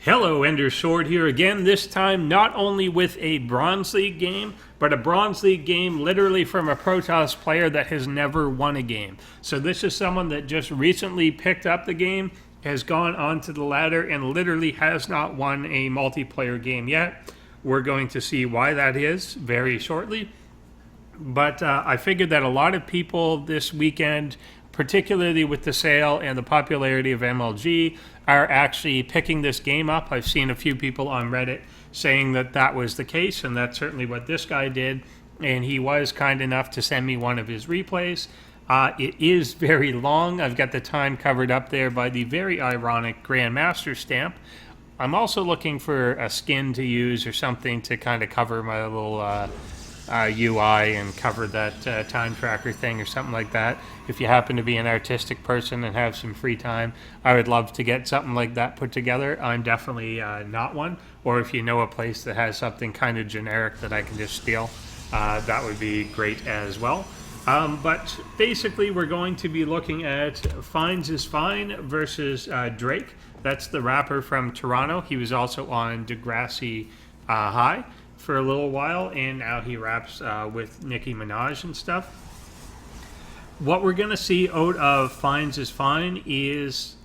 Hello, EnderSword here again, this time not only with a Bronze League game, but a Bronze League game literally from a Protoss player that has never won a game. So this is someone that just recently picked up the game, has gone onto the ladder, and literally has not won a multiplayer game yet. We're going to see why that is very shortly. But I figured that a lot of people this weekend, particularly with the sale and the popularity of MLG, are actually picking this game up. I've seen a few people on Reddit saying that that was the case, and that's certainly what this guy did. And he was kind enough to send me one of his replays. It is very long. I've got the time covered up there by the very ironic Grandmaster stamp. I'm also looking for a skin to use or something to kind of cover my little UI and cover that time tracker thing or something like that. If you happen to be an artistic person and have some free time, I would love to get something like that put together. I'm definitely not one. Or if you know a place that has something kind of generic that I can just steal, that would be great as well. But basically we're going to be looking at FinesIsFine versus Drake. That's the rapper from Toronto. He was also on Degrassi High for a little while, and now he raps with Nicki Minaj and stuff. What we're going to see out of FinesIsFine is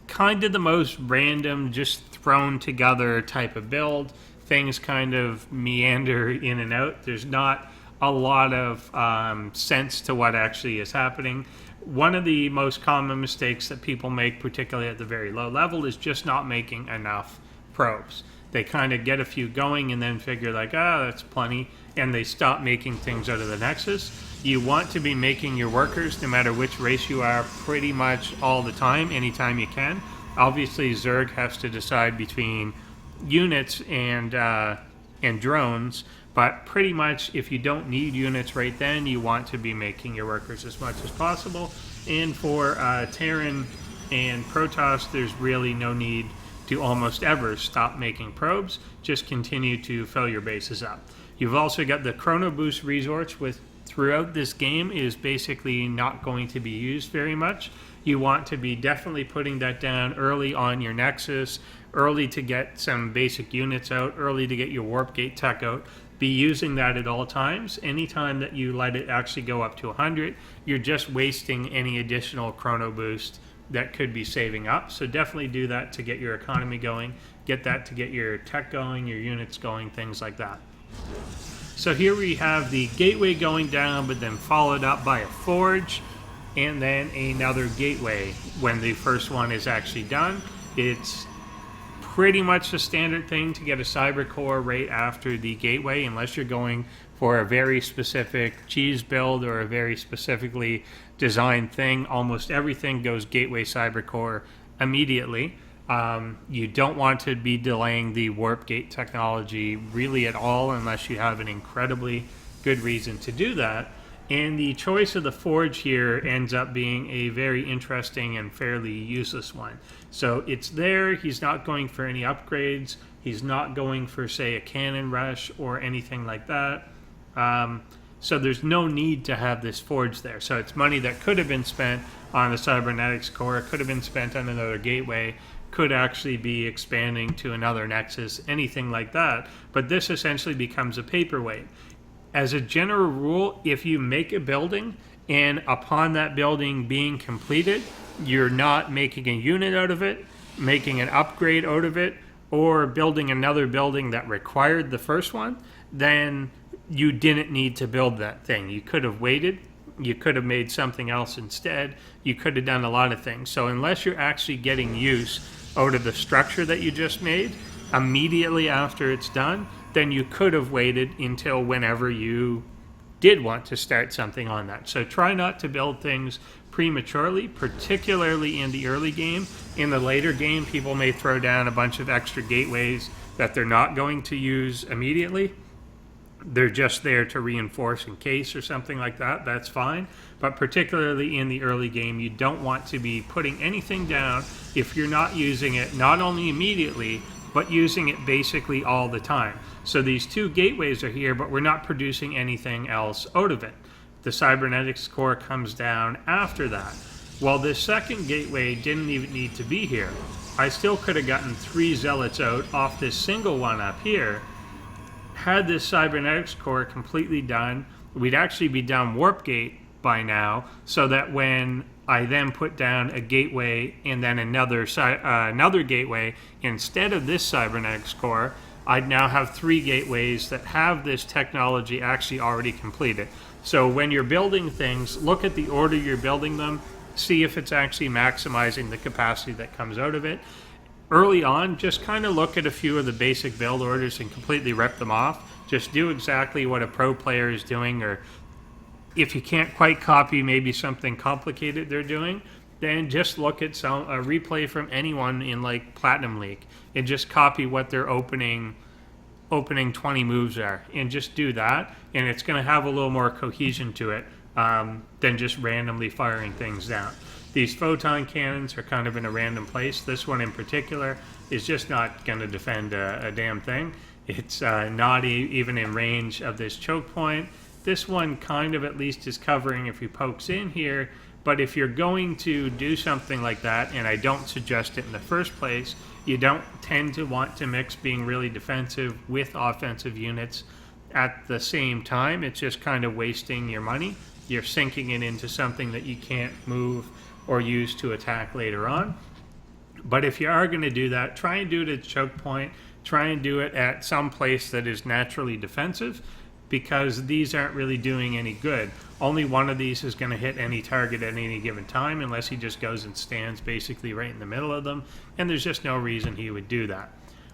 kind of the most random, just thrown together type of build. Things kind of meander in and out. There's not a lot of sense to what actually is happening. One of the most common mistakes that people make, particularly at the very low level, is just not making enough probes. They kind of get a few going and then figure like, that's plenty, and they stop making things out of the Nexus. You want to be making your workers, no matter which race you are, pretty much all the time, anytime you can. Obviously, Zerg has to decide between units and drones, but pretty much if you don't need units right then, you want to be making your workers as much as possible. And for Terran and Protoss, there's really no need to almost ever stop making probes. Just continue to fill your bases up. You've also got the Chrono Boost resource, with throughout this game is basically not going to be used very much. You want to be definitely putting that down early on your Nexus, early to get some basic units out, early to get your Warp Gate tech out. Be using that at all times. Anytime that you let it actually go up to 100, you're just wasting any additional Chrono Boost that could be saving up. So definitely do that to get your economy going, get that to get your tech going, your units going, things like that. So here we have the gateway going down, but then followed up by a forge, and then another gateway when the first one is actually done. It's pretty much the standard thing to get a cyber core right after the gateway, unless you're going for a very specific cheese build or a very specifically designed thing. Almost everything goes gateway cyber core immediately. You don't want to be delaying the warp gate technology really at all unless you have an incredibly good reason to do that. And the choice of the forge here ends up being a very interesting and fairly useless one. So it's there. He's not going for any upgrades. He's not going for, say, a cannon rush or anything like that. So there's no need to have this forge there. So it's money that could have been spent on the cybernetics core, could have been spent on another gateway, could actually be expanding to another Nexus, anything like that. But this essentially becomes a paperweight. As a general rule, if you make a building and upon that building being completed, you're not making a unit out of it, making an upgrade out of it, or building another building that required the first one, then you didn't need to build that thing. You could have waited. You could have made something else instead. You could have done a lot of things. So unless you're actually getting use out of the structure that you just made immediately after it's done, then you could have waited until whenever you did want to start something on that. So try not to build things prematurely, particularly in the early game. In the later game, people may throw down a bunch of extra gateways that they're not going to use immediately. They're just there to reinforce in case or something like that. That's fine. But particularly in the early game, you don't want to be putting anything down if you're not using it, not only immediately, but using it basically all the time. So these two gateways are here, but we're not producing anything else out of it. The cybernetics core comes down after that. Well, this second gateway didn't even need to be here. I still could have gotten 3 zealots out off this single one up here. Had this cybernetics core completely done, we'd actually be down warp gate by now, so that when I then put down a gateway and then another gateway instead of this cybernetics core, I'd now have 3 gateways that have this technology actually already completed. So when you're building things, look at the order you're building them, see if it's actually maximizing the capacity that comes out of it. Early on, just kind of look at a few of the basic build orders and completely rip them off. Just do exactly what a pro player is doing, or if you can't quite copy maybe something complicated they're doing, then just look at a replay from anyone in like Platinum League and just copy what their opening 20 moves are, and just do that, and it's going to have a little more cohesion to it than just randomly firing things down. These photon cannons are kind of in a random place. This one in particular is just not going to defend a damn thing. It's not even in range of this choke point. This one kind of at least is covering if he pokes in here, but if you're going to do something like that, and I don't suggest it in the first place, you don't tend to want to mix being really defensive with offensive units at the same time. It's just kind of wasting your money. You're sinking it into something that you can't move or use to attack later on. But if you are going to do that, try and do it at choke point. Try and do it at some place that is naturally defensive, because these aren't really doing any good. Only one of these is going to hit any target at any given time, unless he just goes and stands basically right in the middle of them, and there's just no reason he would do that.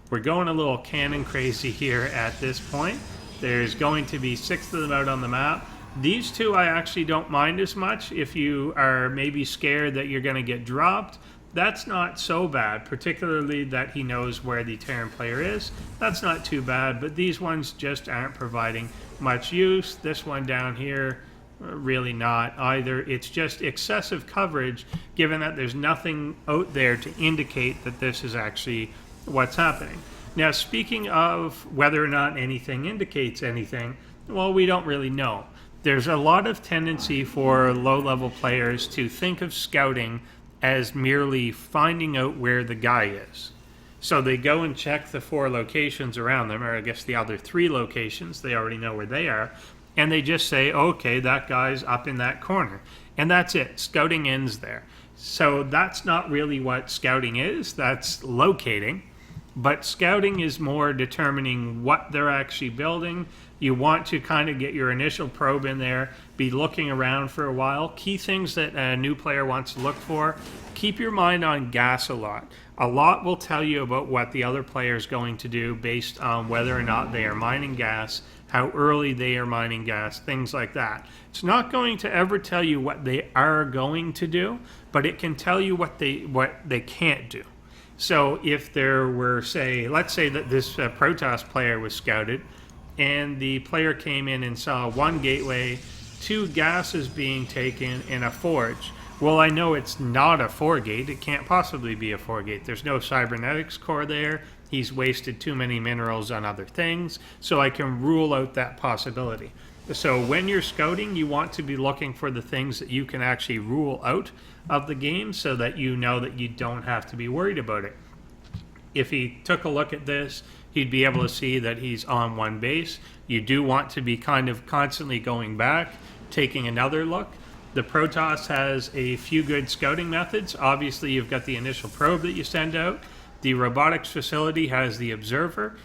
We're going a little cannon crazy here at this point. There's going to be 6 of them out on the map. These 2 I actually don't mind as much. If you are maybe scared that you're going to get dropped, that's not so bad, particularly that he knows where the Terran player is. That's not too bad, but these ones just aren't providing much use. This one down here, really not either. It's just excessive coverage, given that there's nothing out there to indicate that this is actually what's happening. Now, speaking of whether or not anything indicates anything, well, we don't really know. There's a lot of tendency for low-level players to think of scouting as merely finding out where the guy is. So they go and check the 4 locations around them, or I guess the other 3 locations, they already know where they are, and they just say, okay, that guy's up in that corner. And that's it. Scouting ends there. So that's not really what scouting is. That's locating. But scouting is more determining what they're actually building. You want to kind of get your initial probe in there, be looking around for a while. Key things that a new player wants to look for: keep your mind on gas a lot. A lot will tell you about what the other player is going to do based on whether or not they are mining gas, how early they are mining gas, things like that. It's not going to ever tell you what they are going to do, but it can tell you what they can't do. So if there were, say, let's say that this Protoss player was scouted, and the player came in and saw 1 gateway, 2 gases being taken, and a forge. Well, I know it's not a 4-gate. It can't possibly be a 4-gate. There's no cybernetics core there. He's wasted too many minerals on other things, so I can rule out that possibility. So when you're scouting, you want to be looking for the things that you can actually rule out of the game, so that you know that you don't have to be worried about it. If he took a look at this, he'd be able to see that he's on 1 base. You do want to be kind of constantly going back, taking another look. The Protoss has a few good scouting methods. Obviously, you've got the initial probe that you send out. The robotics facility has the observer.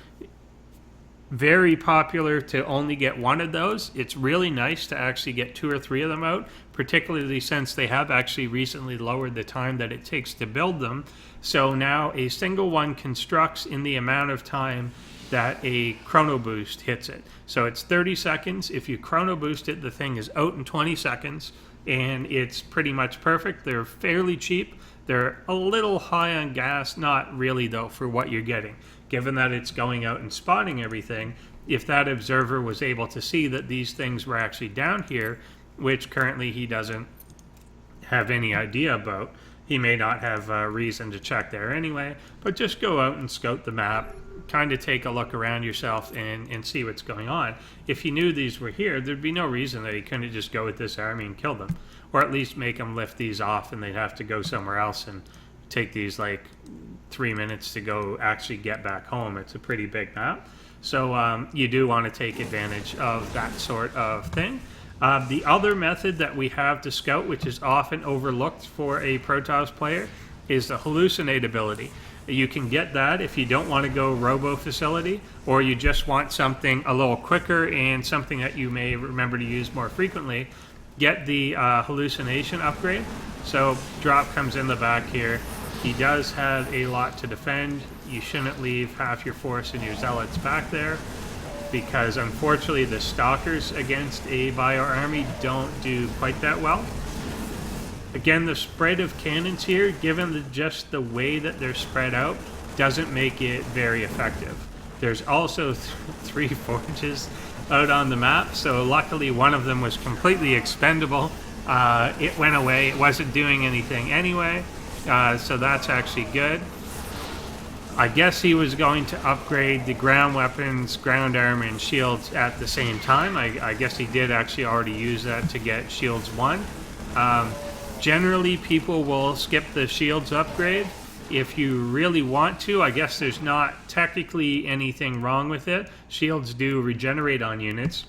Very popular to only get 1 of those. It's really nice to actually get 2 or 3 of them out, particularly since they have actually recently lowered the time that it takes to build them. So now a single one constructs in the amount of time that a chrono boost hits it. So it's 30 seconds. If you chrono boost it, the thing is out in 20 seconds, and it's pretty much perfect. They're fairly cheap. They're a little high on gas, not really though for what you're getting. Given that it's going out and spotting everything, if that observer was able to see that these things were actually down here, which currently he doesn't have any idea about, he may not have reason to check there anyway, but just go out and scout the map, kind of take a look around yourself and see what's going on. If he knew these were here, there'd be no reason that he couldn't just go with this army and kill them, or at least make them lift these off and they'd have to go somewhere else and take these like 3 minutes to go actually get back home. It's a pretty big map. So you do want to take advantage of that sort of thing. The other method that we have to scout, which is often overlooked for a Protoss player, is the hallucinate ability. You can get that if you don't want to go robo facility, or you just want something a little quicker and something that you may remember to use more frequently. Get the hallucination upgrade. So drop comes in the back here. He does have a lot to defend. You shouldn't leave half your force and your zealots back there, because unfortunately the stalkers against a bio army don't do quite that well. Again, the spread of cannons here, given just the way that they're spread out, doesn't make it very effective. There's also 3 forges out on the map, so luckily one of them was completely expendable. It went away. It wasn't doing anything anyway, so that's actually good. I guess he was going to upgrade the ground weapons, ground armor, and shields at the same time. I guess he did actually already use that to get shields 1. Generally, people will skip the shields upgrade. If you really want to, I guess there's not technically anything wrong with it. Shields do regenerate on units.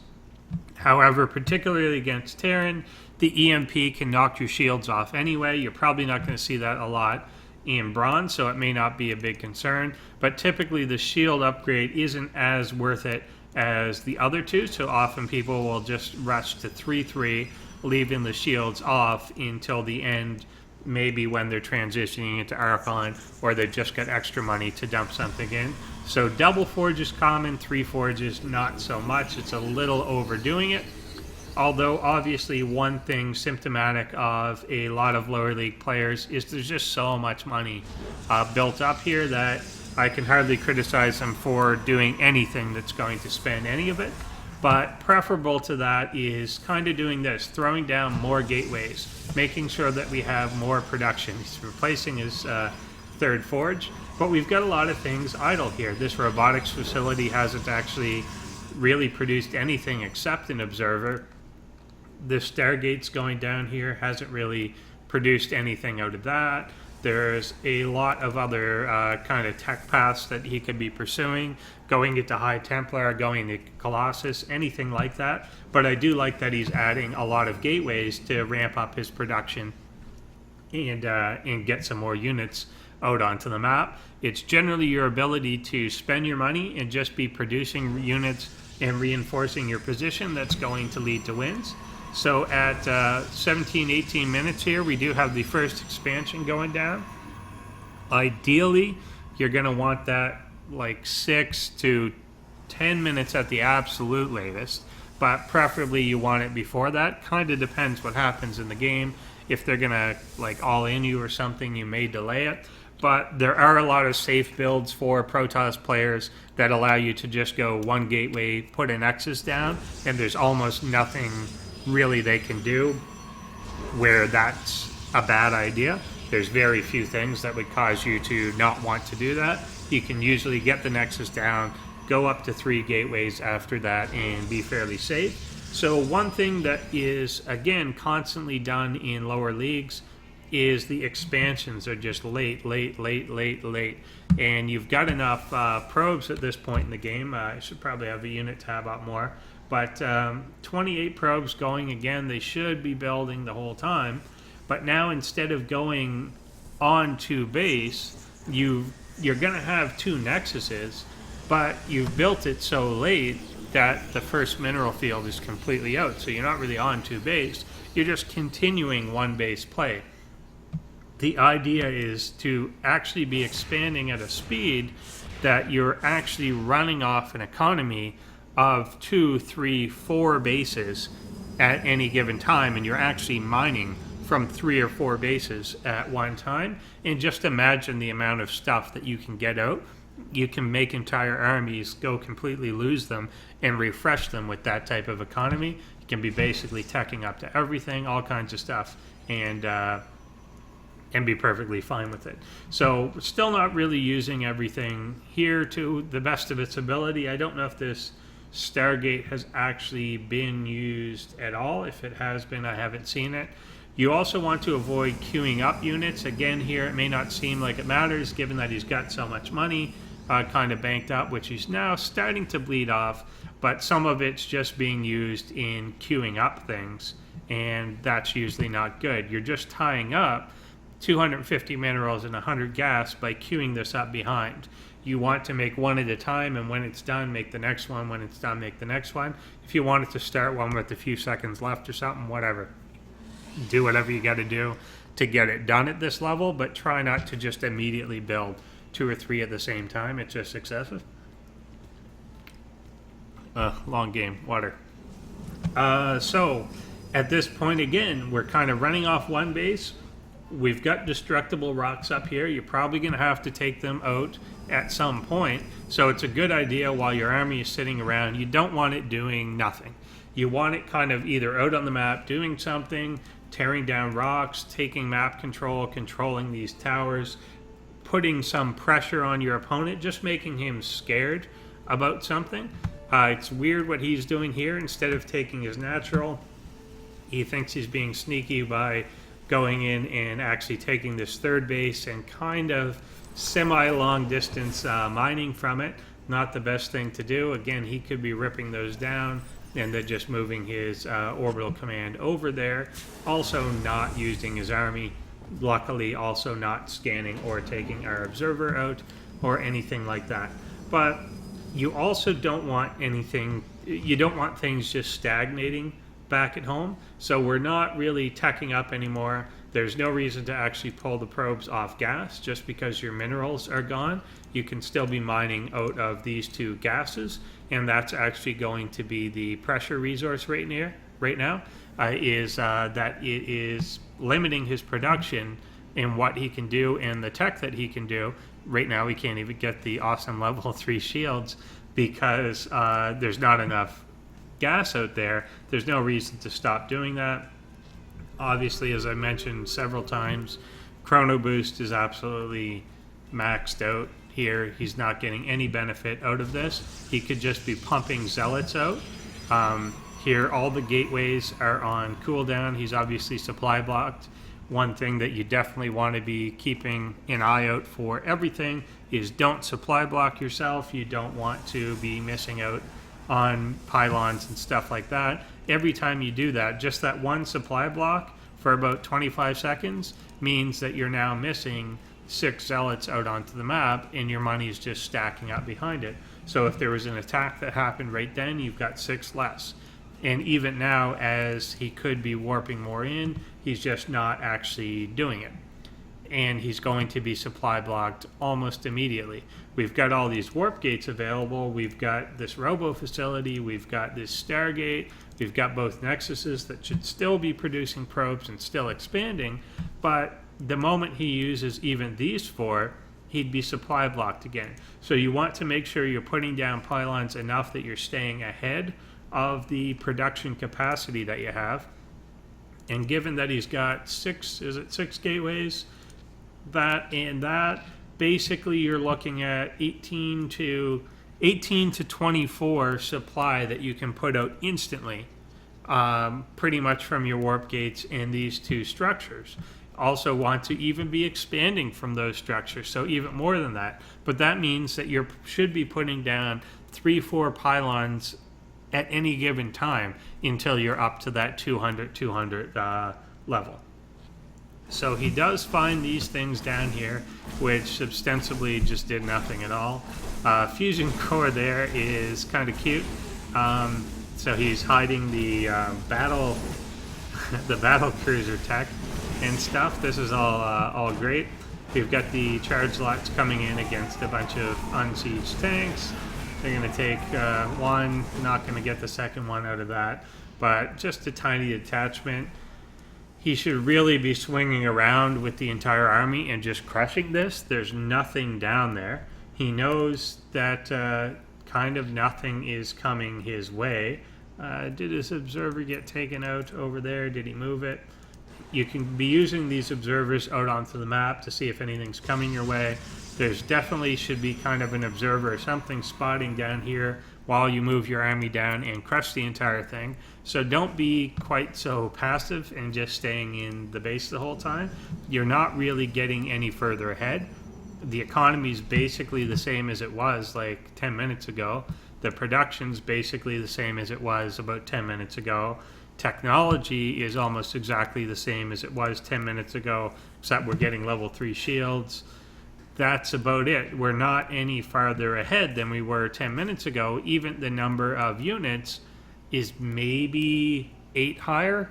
However, particularly against Terran, the EMP can knock your shields off anyway. You're probably not going to see that a lot in bronze, so it may not be a big concern. But typically the shield upgrade isn't as worth it as the other two, so often people will just rush to 3-3, leaving the shields off until the end, maybe when they're transitioning into Archon, or they've just got extra money to dump something in. So double forge is common, 3 forges not so much. It's a little overdoing it. Although obviously one thing symptomatic of a lot of lower league players is there's just so much money built up here that I can hardly criticize them for doing anything that's going to spend any of it. But preferable to that is kind of doing this, throwing down more gateways, making sure that we have more production. He's replacing his 3rd forge, but we've got a lot of things idle here. This robotics facility hasn't actually really produced anything except an observer. The Stargate's going down here hasn't really produced anything out of that. There's a lot of other kind of tech paths that he could be pursuing, going into High Templar, going to Colossus, anything like that. But I do like that he's adding a lot of gateways to ramp up his production and get some more units out onto the map. It's generally your ability to spend your money and just be producing units and reinforcing your position that's going to lead to wins. So at 17-18 minutes here, we do have the first expansion going down. Ideally, you're going to want that like 6 to 10 minutes at the absolute latest, but preferably you want it before that. Kind of depends what happens in the game. If they're going to like all in you or something, you may delay it. But there are a lot of safe builds for Protoss players that allow you to just go one gateway, put an Nexus down, and there's almost nothing really they can do where that's a bad idea. There's very few things that would cause you to not want to do that. You can usually get the Nexus down, go up to 3 gateways after that, and be fairly safe. So one thing that is, again, constantly done in lower leagues is the expansions are just late. And you've got enough probes at this point in the game. I should probably have a unit tab up more. But 28 probes going again. They should be building the whole time. But now instead of going on to base, you're going to have 2 nexuses, but you've built it so late that the first mineral field is completely out. So you're not really on to base. You're just continuing one base play. The idea is to actually be expanding at a speed that you're actually running off an economy of 2, 3, 4 bases at any given time, and you're actually mining from 3 or 4 bases at one time. And just imagine the amount of stuff that you can get out. You can make entire armies go completely lose them and refresh them with that type of economy. You can be basically teching up to everything, all kinds of stuff, and be perfectly fine with it. So we're still not really using everything here to the best of its ability. I don't know if this Stargate has actually been used at all. If it has been, I haven't seen it. You also want to avoid queuing up units. Again, here it may not seem like it matters given that he's got so much money kind of banked up, which he's now starting to bleed off, but some of it's just being used in queuing up things, and that's usually not good. You're just tying up 250 minerals and 100 gas by queuing this up behind. You want to make one at a time, and when it's done, make the next one. When it's done, make the next one. If you wanted to start one with a few seconds left or something, whatever. Do whatever you got to do to get it done at this level, but try not to just immediately build 2 or 3 at the same time. It's just excessive. Long game, water. So at this point, again, we're kind of running off one base. We've got destructible rocks up here. You're probably going to have to take them out at some point. So it's a good idea while your army is sitting around. You don't want it doing nothing. You want it kind of either out on the map doing something, tearing down rocks, taking map control, controlling these towers, putting some pressure on your opponent, just making him scared about something. It's weird what he's doing here. Instead of taking his natural, he thinks he's being sneaky by going in and actually taking this third base and kind of semi-long distance mining from it. Not the best thing to do. Again, he could be ripping those down and then just moving his orbital command over there. Also not using his army. Luckily also not scanning or taking our observer out or anything like that. But you also don't want anything, you don't want things just stagnating back at home. So we're not really teching up anymore. There's no reason to actually pull the probes off gas just because your minerals are gone. You can still be mining out of these 2 gases, and that's actually going to be the pressure resource right now, is that it is limiting his production in what he can do and the tech that he can do. Right now we can't even get the awesome level 3 shields because there's not enough gas out there. There's no reason to stop doing that. Obviously, as I mentioned several times, Chrono Boost is absolutely maxed out here. He's not getting any benefit out of this. He could just be pumping zealots out. Here, all the gateways are on cooldown. He's obviously supply blocked. One thing that you definitely want to be keeping an eye out for everything is don't supply block yourself. You don't want to be missing out on pylons and stuff like that. Every time you do that, just that one supply block for about 25 seconds means that you're now missing 6 zealots out onto the map and your money is just stacking up behind it. So if there was an attack that happened right then, you've got 6 less. And even now, as he could be warping more in, he's just not actually doing it. And he's going to be supply blocked almost immediately. We've got all these warp gates available. We've got this robo facility. We've got this Stargate. We've got both nexuses that should still be producing probes and still expanding. But the moment he uses even these 4, he'd be supply blocked again. So you want to make sure you're putting down pylons enough that you're staying ahead of the production capacity that you have. And given that he's got 6 gateways, that basically you're looking at 18 to 24 supply that you can put out instantly, pretty much from your warp gates in these 2 structures. Also want to even be expanding from those structures, so even more than that. But that means that you should be putting down 3-4 pylons at any given time until you're up to that 200 level. So he does find these things down here, which ostensibly just did nothing at all. Fusion core there is kind of cute. So he's hiding the battle cruiser tech and stuff. This is all great. We've got the charge lots coming in against a bunch of unsieged tanks. They're going to take one, not going to get the second one out of that, but just a tiny detachment. He should really be swinging around with the entire army and just crushing this. There's nothing down there. He knows that kind of nothing is coming his way. Did his observer get taken out over there? Did he move it? You can be using these observers out onto the map to see if anything's coming your way. There's definitely should be kind of an observer or something spotting down here while you move your army down and crush the entire thing. So don't be quite so passive and just staying in the base the whole time. You're not really getting any further ahead. The economy is basically the same as it was like 10 minutes ago. The production's basically the same as it was about 10 minutes ago. Technology is almost exactly the same as it was 10 minutes ago, except we're getting level 3 shields. That's about it. We're not any farther ahead than we were 10 minutes ago. Even the number of units is maybe 8 higher,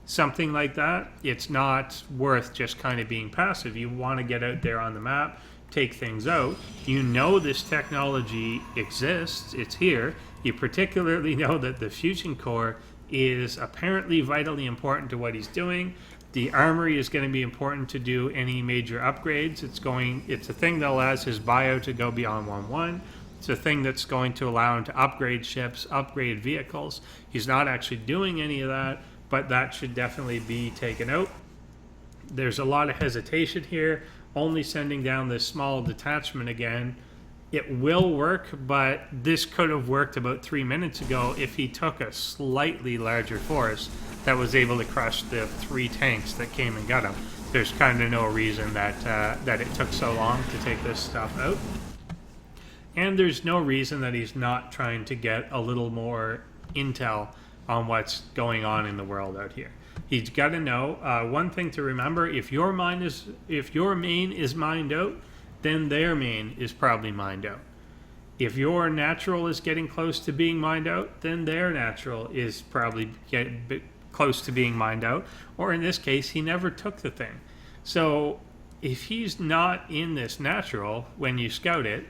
something like that. It's not worth just kind of being passive. You want to get out there on the map, take things out. You know this technology exists. It's here. You particularly know that the fusion core is apparently vitally important to what he's doing. The armory is going to be important to do any major upgrades. It's a thing that allows his bio to go beyond 1-1. It's a thing that's going to allow him to upgrade ships, upgrade vehicles. He's not actually doing any of that, but that should definitely be taken out. There's a lot of hesitation here, only sending down this small detachment again. It will work, but this could have worked about 3 minutes ago if he took a slightly larger force that was able to crush the 3 tanks that came and got him. There's kind of no reason that it took so long to take this stuff out. And there's no reason that he's not trying to get a little more intel on what's going on in the world out here. He's got to know one thing to remember: if your main is mined out, then their main is probably mined out. If your natural is getting close to being mined out, then their natural is probably getting close to being mined out. Or in this case, he never took the thing. So if he's not in this natural when you scout it,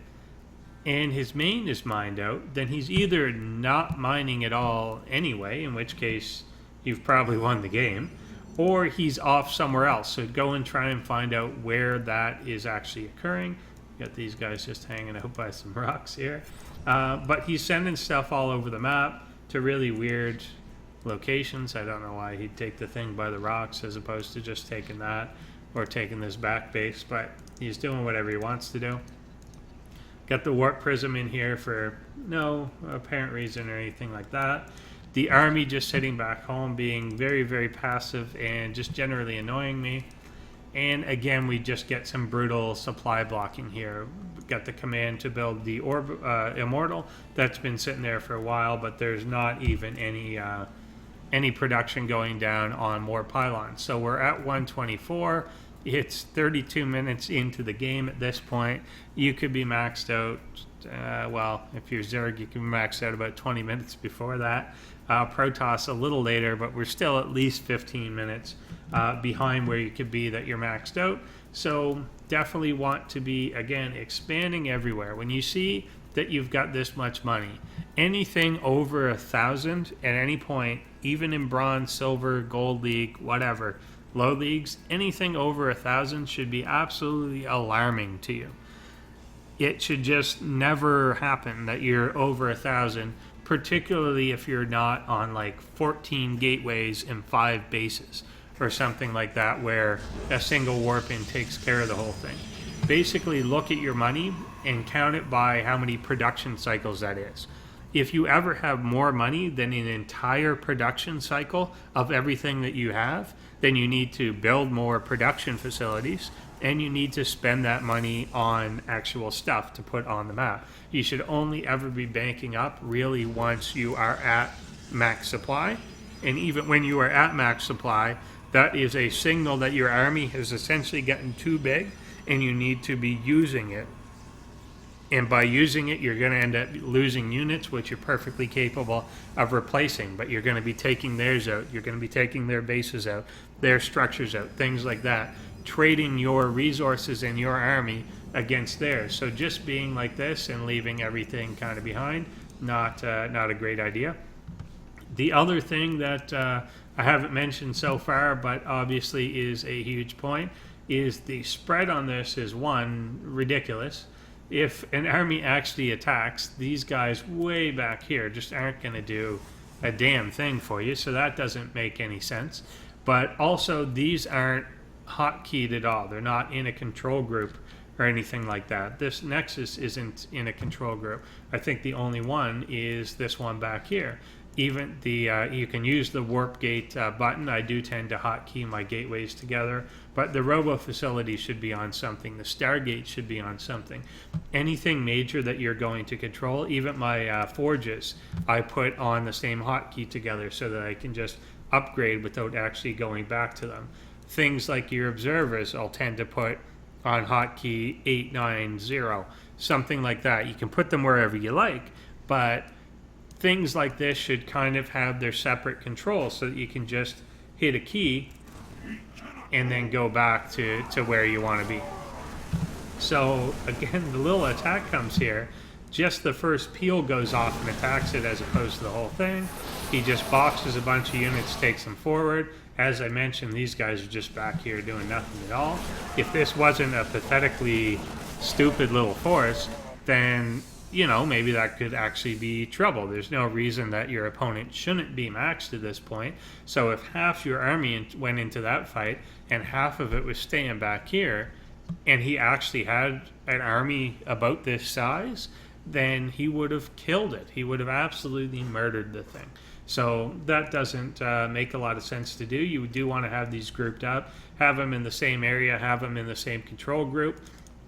and his main is mined out, then he's either not mining at all anyway, in which case you've probably won the game, or he's off somewhere else. So go and try and find out where that is actually occurring. Got these guys just hanging out by some rocks here. But he's sending stuff all over the map to really weird locations. I don't know why he'd take the thing by the rocks as opposed to just taking that or taking this back base, but he's doing whatever he wants to do. Got the warp prism in here for no apparent reason or anything like that. The army just sitting back home being very, very passive and just generally annoying me. And again, we just get some brutal supply blocking here. We've got the command to build the Immortal. That's been sitting there for a while, but there's not even any production going down on more pylons. So we're at 124. It's 32 minutes into the game at this point. You could be maxed out. Well, if you're Zerg, you can be maxed out about 20 minutes before that. Protoss a little later, but we're still at least 15 minutes behind where you could be that you're maxed out. So definitely want to be, again, expanding everywhere. When you see that you've got this much money, anything over 1,000 at any point, even in bronze, silver, gold league, whatever, low leagues, anything over 1,000 should be absolutely alarming to you. It should just never happen that you're over 1,000, particularly if you're not on like 14 gateways and 5 bases or something like that, where a single warp in takes care of the whole thing. Basically look at your money and count it by how many production cycles that is. If you ever have more money than an entire production cycle of everything that you have, then you need to build more production facilities, and you need to spend that money on actual stuff to put on the map. You should only ever be banking up really once you are at max supply. And even when you are at max supply, that is a signal that your army has essentially gotten too big and you need to be using it. And by using it, you're going to end up losing units, which you're perfectly capable of replacing. But you're going to be taking theirs out. You're going to be taking their bases out, their structures out, things like that. Trading your resources in your army against theirs. So just being like this and leaving everything kind of behind, not a great idea. The other thing that I haven't mentioned so far, but obviously is a huge point, is the spread on this is, one, ridiculous. If an army actually attacks, these guys way back here just aren't going to do a damn thing for you, so that doesn't make any sense. But also, these aren't hotkeyed at all. They're not in a control group or anything like that. This Nexus isn't in a control group. I think the only one is this one back here. Even the you can use the warp gate button. I do tend to hotkey my gateways together, but the robo facility should be on something. The Stargate should be on something. Anything major that you're going to control, even my forges, I put on the same hotkey together so that I can just upgrade without actually going back to them. Things like your observers, I'll tend to put on hotkey 890, something like that. You can put them wherever you like, but things like this should kind of have their separate controls so that you can just hit a key and then go back to where you want to be. So again, the little attack comes here. Just the first peel goes off and attacks it as opposed to the whole thing. He just boxes a bunch of units, takes them forward. As I mentioned, these guys are just back here doing nothing at all. If this wasn't a pathetically stupid little force, then you know, maybe that could actually be trouble. There's no reason that your opponent shouldn't be maxed at this point. So if half your army went into that fight and half of it was staying back here, and he actually had an army about this size, then he would have killed it. He would have absolutely murdered the thing. So that doesn't make a lot of sense to do. You do want to have these grouped up, have them in the same area, have them in the same control group.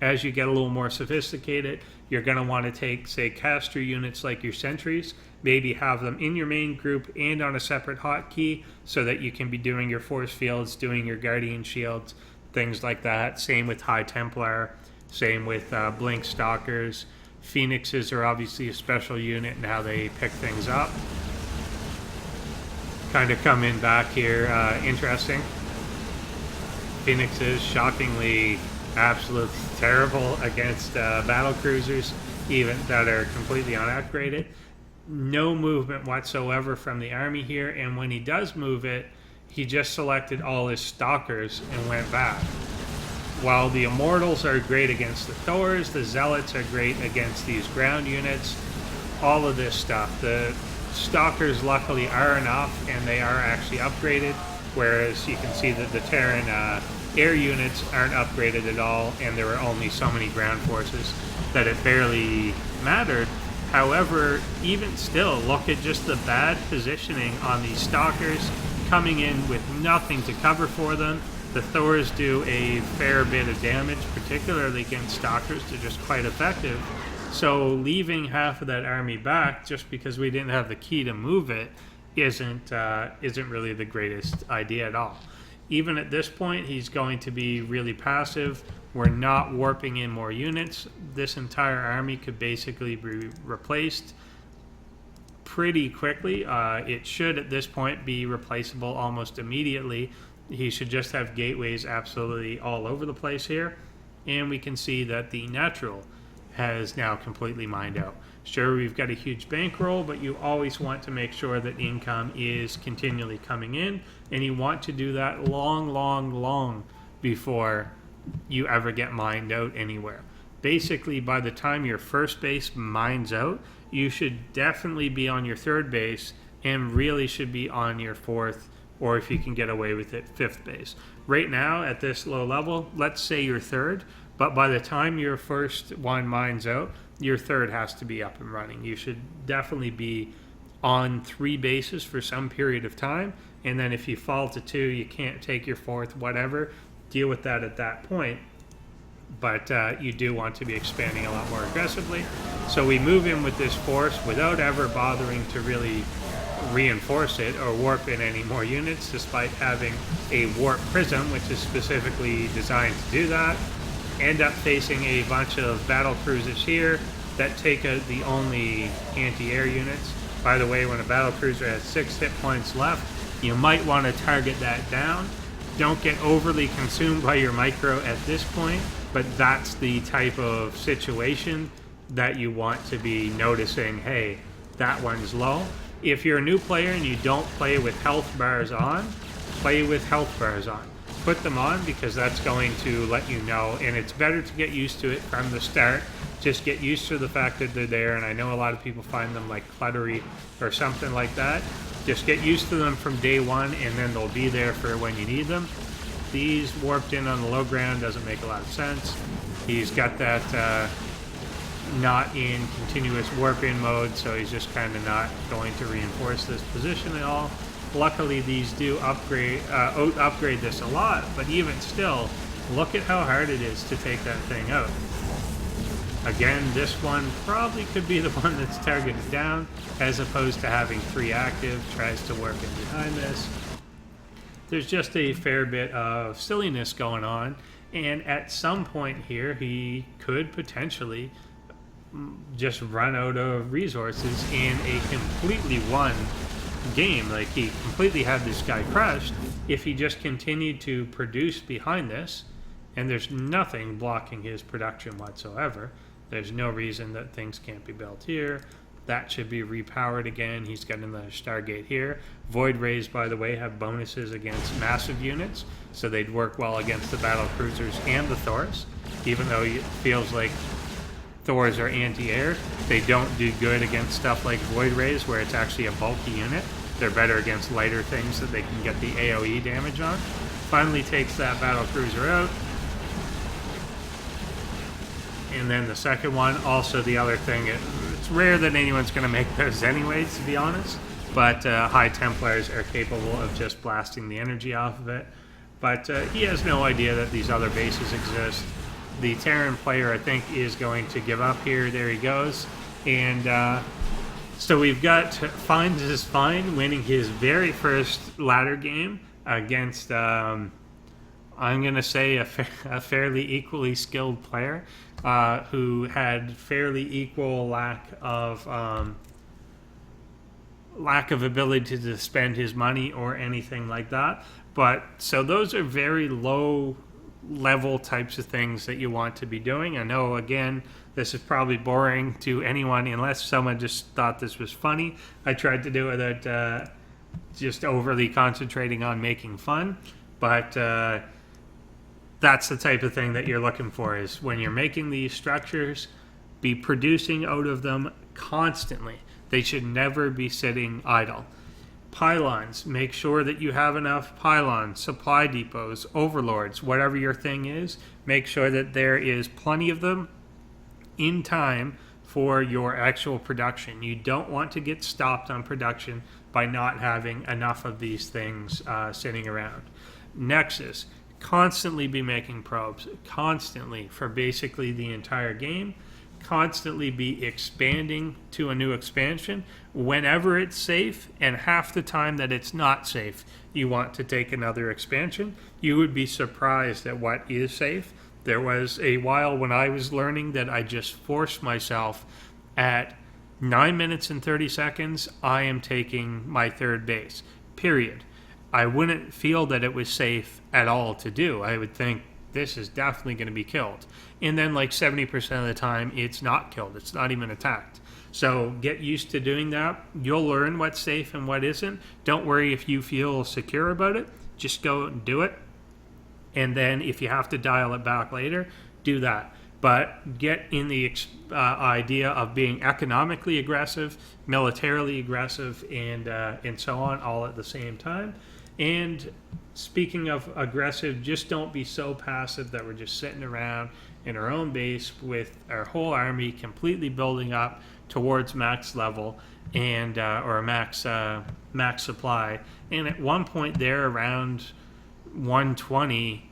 As you get a little more sophisticated, you're going to want to take, say, caster units like your sentries, maybe have them in your main group and on a separate hotkey so that you can be doing your force fields, doing your guardian shields, things like that. Same with High Templar, same with Blink Stalkers. Phoenixes are obviously a special unit and how they pick things up. Kind of come in back here, interesting. Phoenixes, shockingly absolutely terrible against battle cruisers, even that are completely unupgraded. No movement whatsoever from the army here, and when he does move it, he just selected all his stalkers and went back. While the Immortals are great against the Thors, the Zealots are great against these ground units, all of this stuff. The stalkers luckily are enough, and they are actually upgraded, whereas you can see that the Terran air units aren't upgraded at all, and there were only so many ground forces that it barely mattered. However, even still, look at just the bad positioning on these stalkers, coming in with nothing to cover for them. The Thors do a fair bit of damage, particularly against stalkers. They're just quite effective. So leaving half of that army back just because we didn't have the key to move it isn't really the greatest idea at all. Even at this point, he's going to be really passive. We're not warping in more units. This entire army could basically be replaced pretty quickly. It should, at this point, be replaceable almost immediately. He should just have gateways absolutely all over the place here. And we can see that the natural has now completely mined out. Sure, we've got a huge bankroll, but you always want to make sure that income is continually coming in, and you want to do that long before you ever get mined out anywhere. Basically, by the time your first base mines out, you should definitely be on your third base and really should be on your fourth, or if you can get away with it, fifth base. Right now, at this low level, let's say you're third, but by the time your first one mines out, your third has to be up and running. You should definitely be on 3 bases for some period of time, and then if you fall to 2, you can't take your fourth, whatever, deal with that at that point. But you do want to be expanding a lot more aggressively. So we move in with this force without ever bothering to really reinforce it or warp in any more units, despite having a warp prism, which is specifically designed to do that. End up facing a bunch of battle cruisers here that take out the only anti-air units. By the way, when a battle cruiser has 6 hit points left, you might want to target that down. Don't get overly consumed by your micro at this point, but that's the type of situation that you want to be noticing. Hey, that one's low. If you're a new player and you don't play with health bars on, play with health bars on. Put them on because that's going to let you know, and it's better to get used to it from the start. Just get used to the fact that they're there, and I know a lot of people find them like cluttery or something like that. Just get used to them from day one, and then they'll be there for when you need them. These warped in on the low ground doesn't make a lot of sense. He's got that not in continuous warp-in mode, so he's just kind of not going to reinforce this position at all. Luckily, these do upgrade this a lot, but even still, look at how hard it is to take that thing out. Again, this one probably could be the one that's targeted down, as opposed to having 3 active, tries to warp in behind this. There's just a fair bit of silliness going on, and at some point here, he could potentially just run out of resources in a completely won game. Like, he completely had this guy crushed if he just continued to produce behind this, and there's nothing blocking his production whatsoever. There's no reason that things can't be built here. That should be repowered again. He's got another Stargate here. Void Rays, by the way, have bonuses against massive units, so they'd work well against the battle cruisers and the Thors. Even though it feels like Thors are anti-air, they don't do good against stuff like Void Rays, where it's actually a bulky unit. They're better against lighter things that they can get the AoE damage on. Finally takes that battle cruiser out. And then the second one, also the other thing, it's rare that anyone's going to make those anyways, to be honest, but High Templars are capable of just blasting the energy off of it. But he has no idea that these other bases exist. The Terran player, I think, is going to give up here. There he goes. And so we've got FinesIsFine winning his very first ladder game against, I'm going to say, a fairly equally skilled player who had fairly equal lack of ability to spend his money or anything like that. But so those are very low level types of things that you want to be doing. I know, again, this is probably boring to anyone unless someone just thought this was funny. I tried to do it without just overly concentrating on making fun, but that's the type of thing that you're looking for, is when you're making these structures, be producing out of them constantly. They should never be sitting idle. Pylons, make sure that you have enough pylons, supply depots, overlords, whatever your thing is, make sure that there is plenty of them in time for your actual production. You don't want to get stopped on production by not having enough of these things sitting around. Nexus, constantly be making probes, constantly, for basically the entire game. Constantly be expanding to a new expansion whenever it's safe, and half the time that it's not safe, you want to take another expansion. You would be surprised at what is safe. There was a while when I was learning that I just forced myself at 9 minutes and 30 seconds, I am taking my third base, period. I wouldn't feel that it was safe at all to do. I would think, this is definitely going to be killed. And then like 70% of the time, it's not killed. It's not even attacked. So get used to doing that. You'll learn what's safe and what isn't. Don't worry if you feel secure about it. Just go and do it. And then if you have to dial it back later, do that. But get in the idea of being economically aggressive, militarily aggressive, and so on, all at the same time. And speaking of aggressive, just don't be so passive that we're just sitting around in our own base with our whole army completely building up towards max level and or max supply. And at one point there, around 120,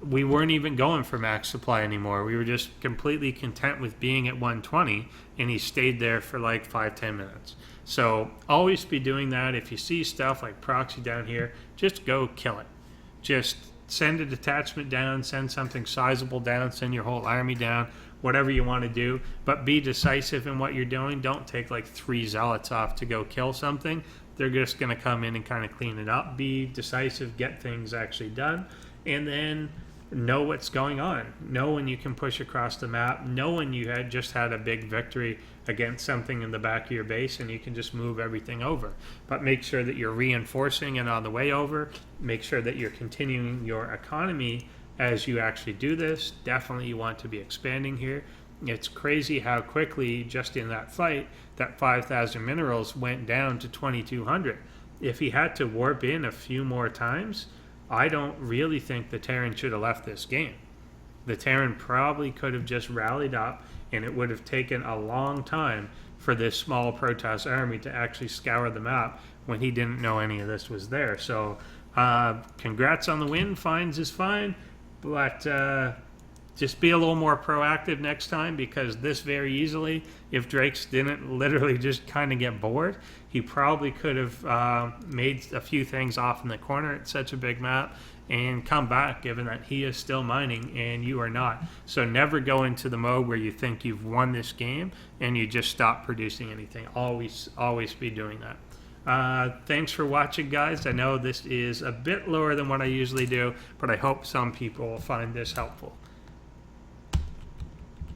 we weren't even going for max supply anymore. We were just completely content with being at 120, and he stayed there for like 5-10 minutes. So always be doing that. If you see stuff like proxy down here, just go kill it. Just send a detachment down, send something sizable down, send your whole army down, whatever you want to do. But be decisive in what you're doing. Don't take like 3 zealots off to go kill something. They're just going to come in and kind of clean it up. Be decisive, get things actually done, and then know what's going on. Know when you can push across the map. Know when you had just had a big victory against something in the back of your base and you can just move everything over. But make sure that you're reinforcing it on the way over. Make sure that you're continuing your economy as you actually do this. Definitely you want to be expanding here. It's crazy how quickly, just in that fight, that 5,000 minerals went down to 2,200. If he had to warp in a few more times, I don't really think the Terran should have left this game. the Terran probably could have just rallied up, and it would have taken a long time for this small Protoss army to actually scour the map when he didn't know any of this was there. So congrats on the win. Fines is fine, but just be a little more proactive next time, because this very easily, if Drakes didn't literally just kind of get bored, he probably could have made a few things off in the corner at such a big map and come back, given that he is still mining and you are not. So never go into the mode where you think you've won this game and you just stop producing anything. Always be doing that. Thanks for watching, guys. I know this is a bit lower than what I usually do, but I hope some people will find this helpful.